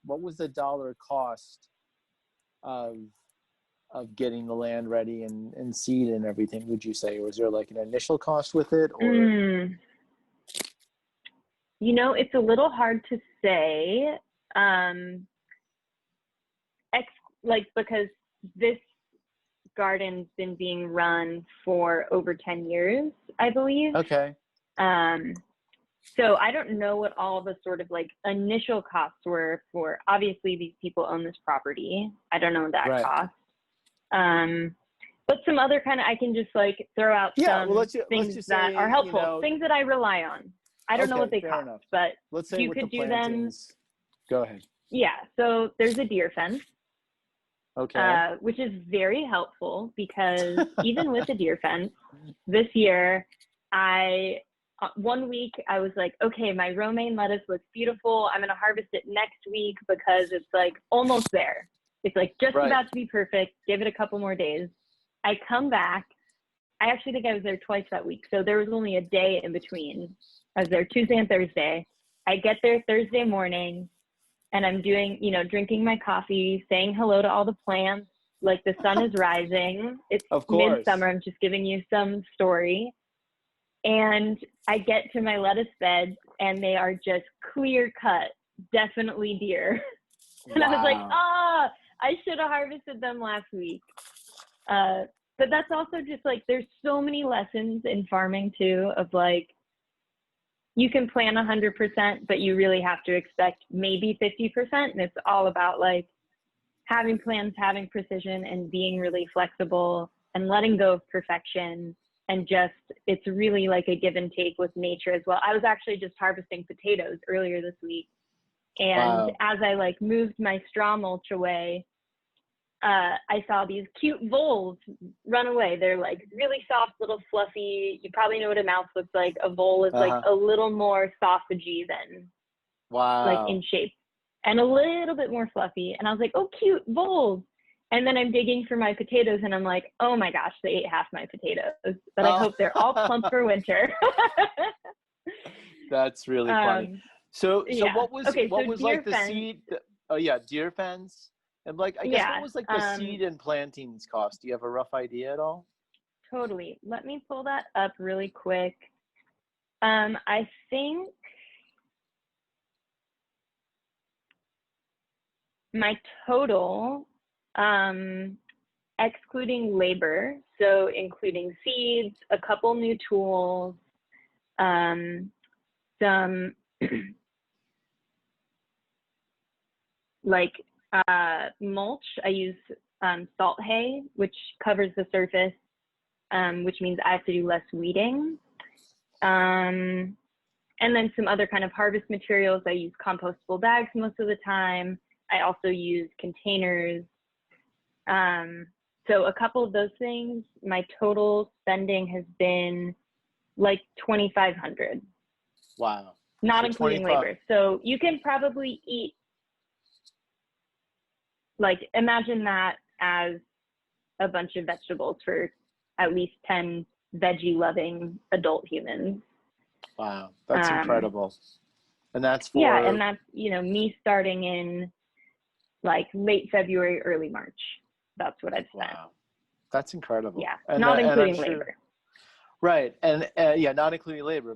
what was the dollar cost of getting the land ready and seed and everything, would you say? Was there like an initial cost with it, or? It's a little hard to say, because this garden's been being run for over 10 years, I believe. Okay. So I don't know what all the sort of like initial costs were for, obviously these people own this property. I don't know that cost. But some other kind of, I can just like throw out things that are helpful, things that I rely on. I don't know what they cost, but let's say you with could the do them. Go ahead. Yeah. So there's a deer fence. Okay. Which is very helpful because even with the deer fence this year, one week I was like, okay, my romaine lettuce looks beautiful. I'm going to harvest it next week because it's like almost there. It's like just about to be perfect. Give it a couple more days. I come back. I actually think I was there twice that week. So there was only a day in between. I was there Tuesday and Thursday. I get there Thursday morning and I'm doing, drinking my coffee, saying hello to all the plants. Like the sun is rising. It's midsummer. I'm just giving you some story. And I get to my lettuce beds and they are just clear cut, definitely deer. And I was like, I should have harvested them last week. But that's also just like, there's so many lessons in farming too, of like, you can plan 100%, but you really have to expect maybe 50%. And it's all about like having plans, having precision, and being really flexible and letting go of perfection. And just, it's really like a give and take with nature as well. I was actually just harvesting potatoes earlier this week. And as I like moved my straw mulch away, I saw these cute voles run away. They're like really soft, little fluffy. You probably know what a mouse looks like. A vole is like a little more sausagey than like in shape, and a little bit more fluffy. And I was like, oh, cute voles. And then I'm digging for my potatoes and I'm like, oh my gosh, they ate half my potatoes, but I hope they're all plump for winter. That's really funny. So what was like the fence. seed? Deer fence. And like, I guess what was like the seed and plantings cost? Do you have a rough idea at all? Totally. Let me pull that up really quick. I think my total, excluding labor, so including seeds, a couple new tools, some like mulch. I use salt hay, which covers the surface, which means I have to do less weeding. And then some other kind of harvest materials. I use compostable bags most of the time. I also use containers. So a couple of those things, my total spending has been like $2,500. Wow. Not including labor. So you can probably eat, like, imagine that as a bunch of vegetables for at least 10 veggie loving adult humans. Wow. That's incredible. And that's for... Yeah. And that's, me starting in like late February, early March. That's what I've spent. Wow. That's incredible. Yeah. And not including labor. Right. And not including labor,